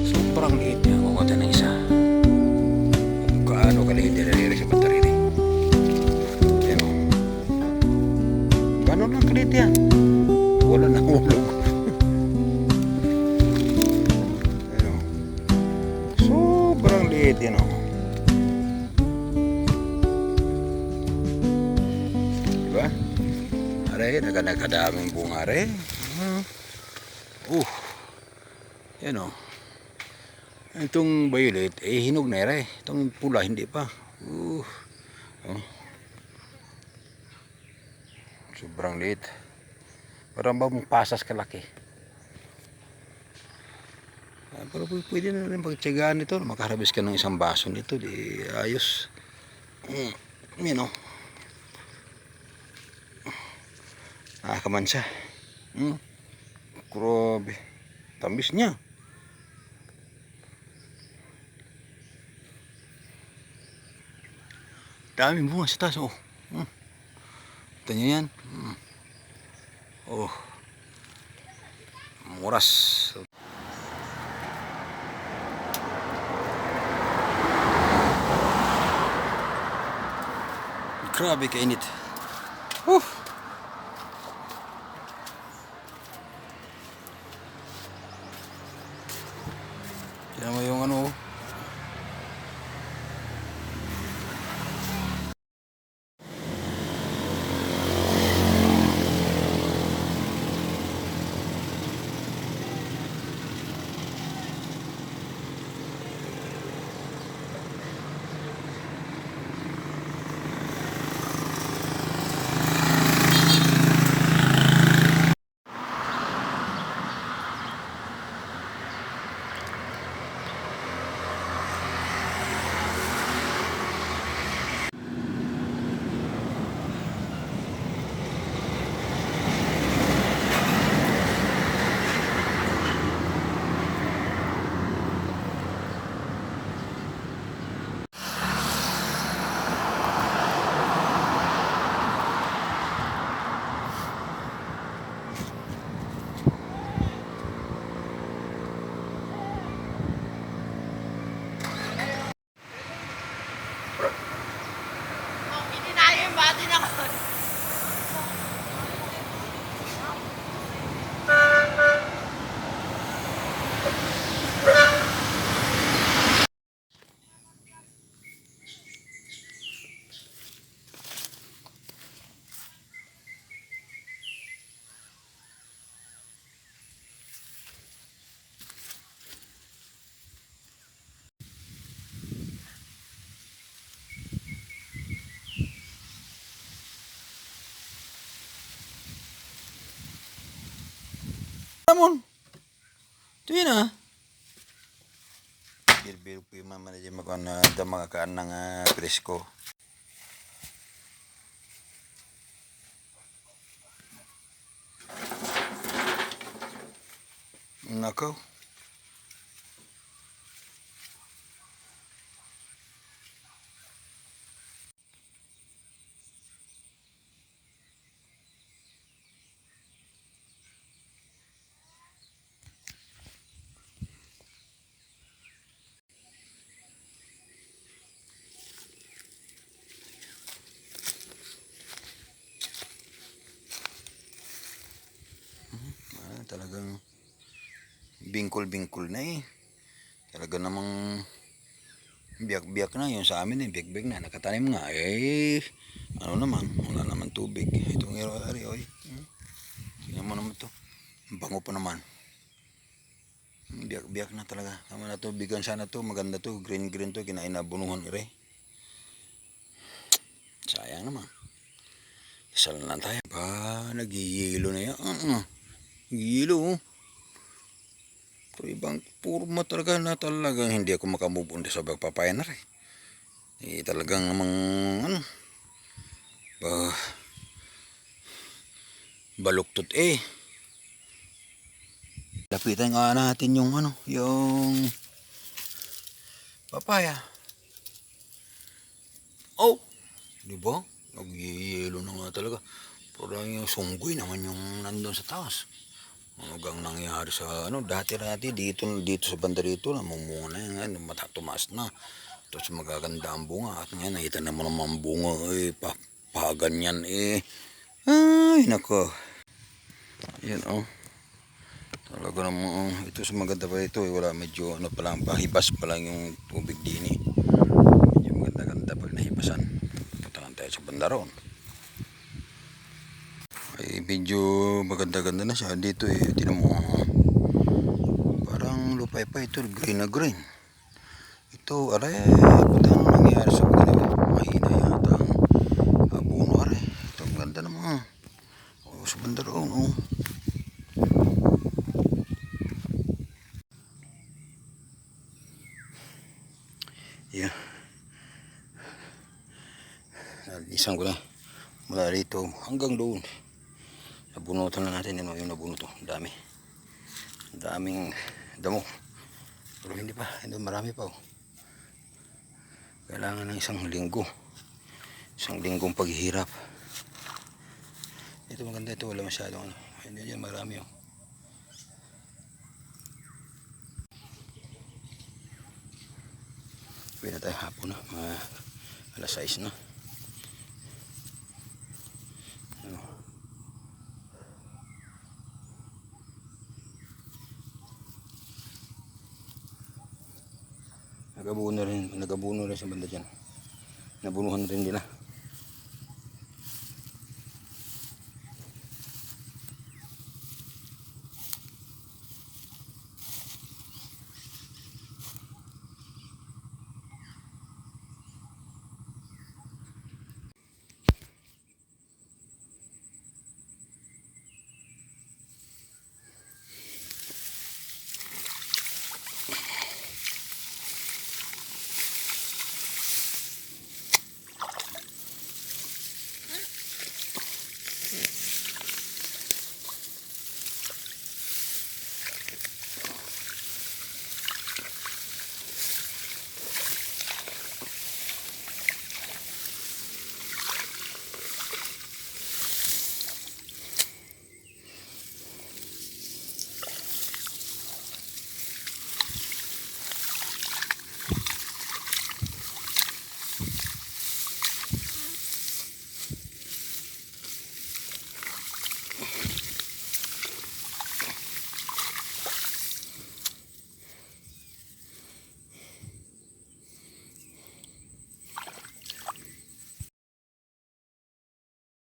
Sobrang liit niya. Kukuha ng isa. Kung kaano kaliit nilagay sa baterya. Ayan o. Gano'n lang kaliit yan. Wala na hulog. Ayan o. Sobrang liit yan o. Diba? Are, nagkadaming bunga are. Yan o. Itong violet, hinog na ere. Itong pula, hindi pa. Oh. Sobrang liit. Parang bang pasas kalaki. Pero pwede na rin pagtsagaan nito. Makaharabis ka ng isang baso nito. Di ayos. Yan o. Nakakamansa. Grabe. Tamis niya. Daming bunga sa taas. Oh. Ito nyo yan. Oh. Muras. Grabe kainit. Kaya mo yung ano. Ramon. Ito yun ah. Birbir po yung mama na dyan mga kaan ng presko. Nakaw. Talagang bingkol-bingkol na eh. Talaga namang biyak-biyak na yung sa amin eh. Biyak-biyak na. Nakatanim nga eh. Ano naman, wala naman tubig. Itong iro-ari oy. Tingnan mo naman to. Bango pa naman. Biyak-biyak na talaga. Tama na to. Bigan sana to. Maganda to. Green-green to. Kinainabunuhan ire. Sayang naman. Isal na lang tayo. Nagihilo na yan. Hilo. Pero ibang purma talaga na talagang hindi ako makamove on sa pagpapaya na rin. Talagang namang ano. Baluktot eh. Lapitan nga natin yung ano, yung papaya. Oh, di ba? Nag-yelo na nga talaga. Pero yung sunggoy naman yung nandun sa taas. Ano gang nangyari sa ano, dati dito sa banda rito namumunga na yan, ngayon tumaas na. Tapos magaganda ang bunga at ngayon nakita naman naman bunga paganyan Ay nako. Yan talaga naman ito sa maganda pa ito wala medyo ano pa lang pahibas pa lang yung tubig din medyo maganda pag nahibasan. Punta tayo sa banda roon. Ay medyo maganda na siya dito tinan mo parang lupay pa ito green na green ito aray patang nangyari sa mga mahina yata ang abono aray ito maganda naman sa banda roon yeah. Nalisan ko na mula rito hanggang doon nabunutan na natin yung nabunot daming damo pero hindi marami pa kailangan ng isang linggong paghihirap ito maganda ito wala masyadong hindi yan marami uwi na tayo hapon na alas 6 na nagabuno rin sa banda dyan nabunuhan rin nila